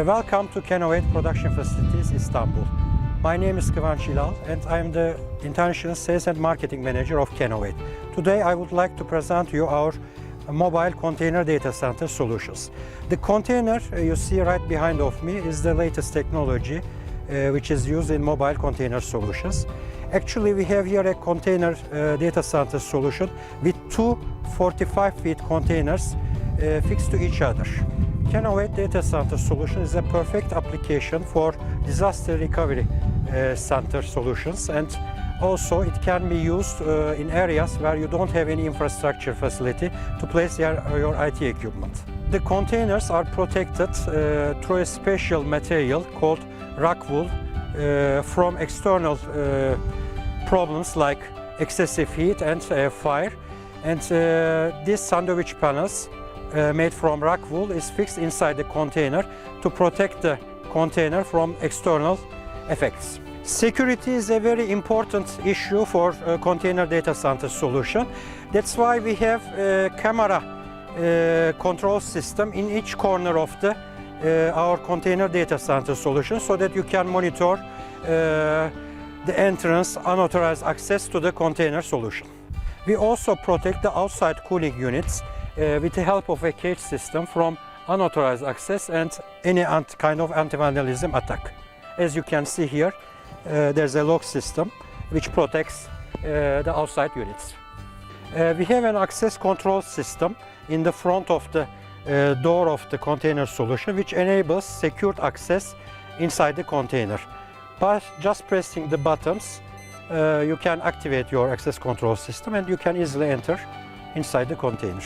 Welcome to Canovate Production Facilities, Istanbul. My name is Kıvanç İlal and I am the International Sales and Marketing Manager of Canovate. Today I would like to present you our mobile container data center solutions. The container you see right behind of me is the latest technology which is used in mobile container solutions. Actually, we have here a container data center solution with two 45-feet containers fixed to each other. Canovate data center solution is a perfect application for disaster recovery center solutions, and also it can be used in areas where you don't have any infrastructure facility to place your IT equipment. The containers are protected through a special material called rock wool from external problems like excessive heat and fire, and these sandwich panels made from rock wool is fixed inside the container to protect the container from external effects. Security is a very important issue for container data center solution. That's why we have a camera control system in each corner of our container data center solution, so that you can monitor the entrance, unauthorized access to the container solution. We also protect the outside cooling units with the help of a cage system from unauthorized access and any kind of anti-vandalism attack. As you can see here, there's a lock system which protects the outside units. We have an access control system in the front of the door of the container solution, which enables secured access inside the container. By just pressing the buttons, you can activate your access control system and you can easily enter inside the container.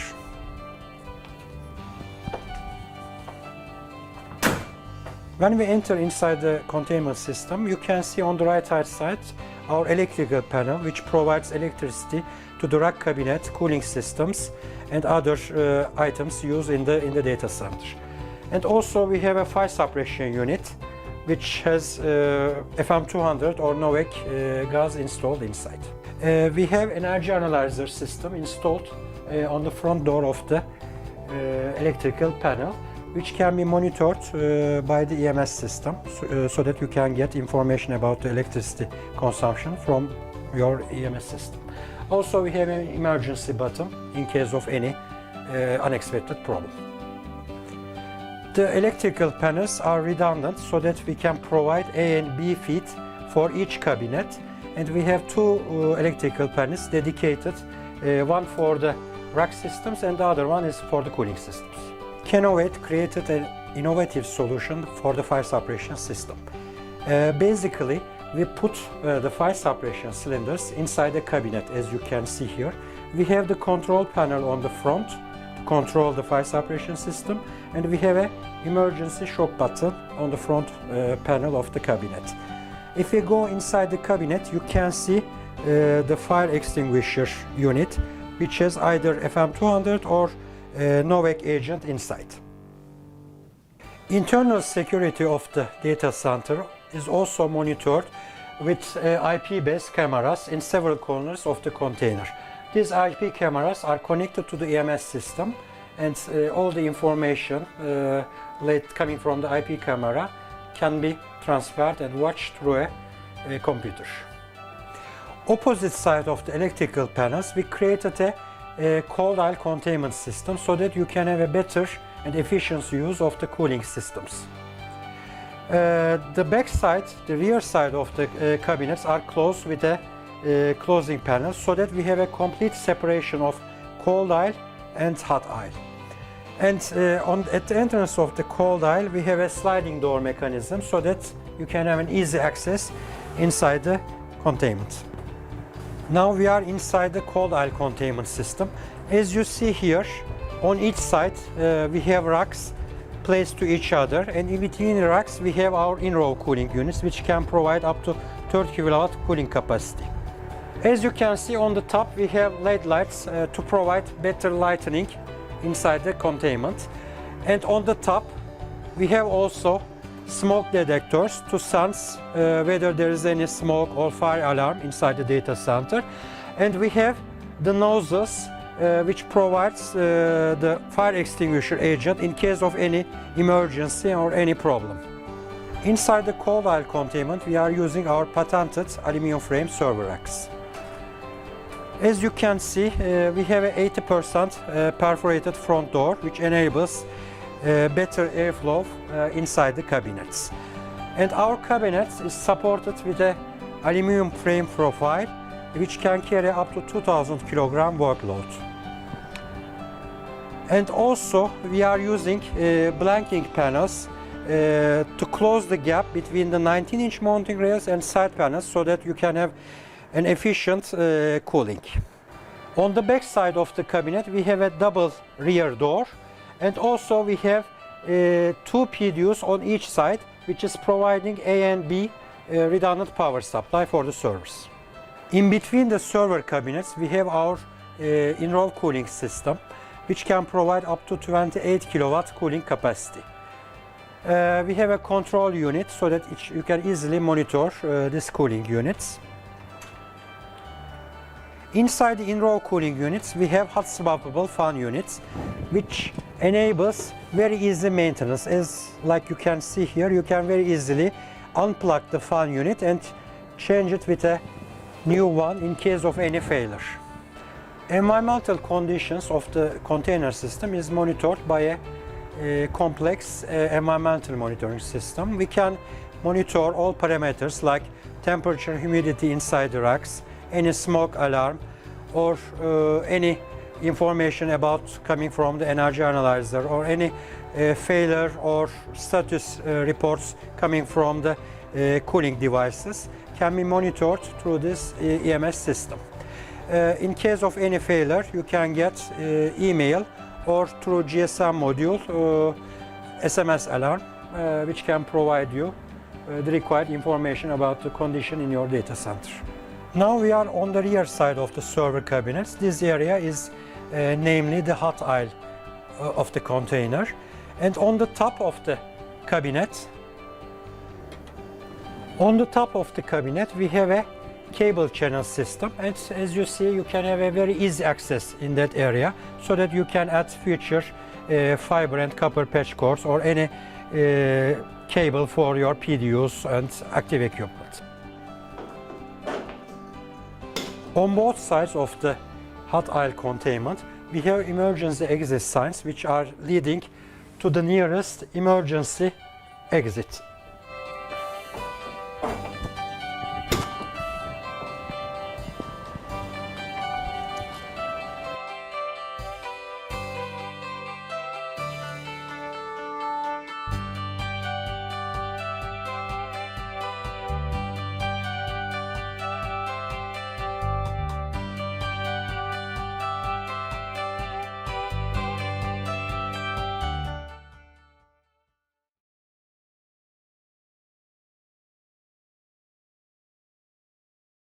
When we enter inside the containment system, you can see on the right-hand side our electrical panel, which provides electricity to the rack cabinet, cooling systems, and other items used in the data center. And also we have a fire suppression unit, which has FM200 or NOVEC gas installed inside. We have energy analyzer system installed on the front door of the electrical panel, which can be monitored by the EMS system, so that you can get information about the electricity consumption from your EMS system. Also, we have an emergency button in case of any unexpected problem. The electrical panels are redundant, so that we can provide A and B feed for each cabinet, and we have two electrical panels dedicated, one for the rack systems and the other one is for the cooling systems. Canovate created an innovative solution for the fire suppression system. Basically, we put the fire suppression cylinders inside the cabinet, as you can see here. We have the control panel on the front to control the fire suppression system, and we have an emergency shock button on the front panel of the cabinet. If you go inside the cabinet, you can see the fire extinguisher unit, which has either FM200 or NOVEC agent inside. Internal security of the data center is also monitored with IP-based cameras in several corners of the container. These IP cameras are connected to the EMS system, and all the information coming from the IP camera can be transferred and watched through a computer. Opposite side of the electrical panels, we created a cold aisle containment system, so that you can have a better and efficient use of the cooling systems. The back side, the rear side of the cabinets are closed with a closing panel, so that we have a complete separation of cold aisle and hot aisle. And at the entrance of the cold aisle, we have a sliding door mechanism, so that you can have an easy access inside the containment. Now we are inside the cold aisle containment system. As you see here, on each side we have racks placed to each other, and in between the racks we have our in-row cooling units, which can provide up to 30 kW cooling capacity. As you can see on the top, we have LED lights to provide better lighting inside the containment. And on the top we have also smoke detectors to sense whether there is any smoke or fire alarm inside the data center. And we have the nozzles which provides the fire extinguisher agent in case of any emergency or any problem. Inside the cold aisle containment, we are using our patented aluminum frame server racks. As you can see, we have an 80% perforated front door, which enables better airflow inside the cabinets. And our cabinet is supported with an aluminum frame profile, which can carry up to 2000 kg workload. And also, we are using blanking panels to close the gap between the 19-inch mounting rails and side panels so that you can have an efficient cooling. On the back side of the cabinet we have a double rear door, and also we have two PDUs on each side, which is providing A and B redundant power supply for the servers. In between the server cabinets we have our in-roll cooling system, which can provide up to 28 kW cooling capacity. We have a control unit so that you can easily monitor these cooling units. Inside the in-row cooling units, we have hot swappable fan units, which enables very easy maintenance. As like you can see here, you can very easily unplug the fan unit and change it with a new one in case of any failure. Environmental conditions of the container system is monitored by a complex environmental monitoring system. We can monitor all parameters like temperature, humidity inside the racks, any smoke alarm, or any information about coming from the energy analyzer, or any failure or status reports coming from the cooling devices can be monitored through this EMS system. In case of any failure, you can get email or through GSM module SMS alarm, which can provide you the required information about the condition in your data center. Now we are on the rear side of the server cabinets. This area is namely the hot aisle of the container, and on the top of the cabinet, we have a cable channel system, and as you see, you can have a very easy access in that area so that you can add future fiber and copper patch cords or any cable for your PDUs and active equipment. On both sides of the hot aisle containment, we have emergency exit signs which are leading to the nearest emergency exit.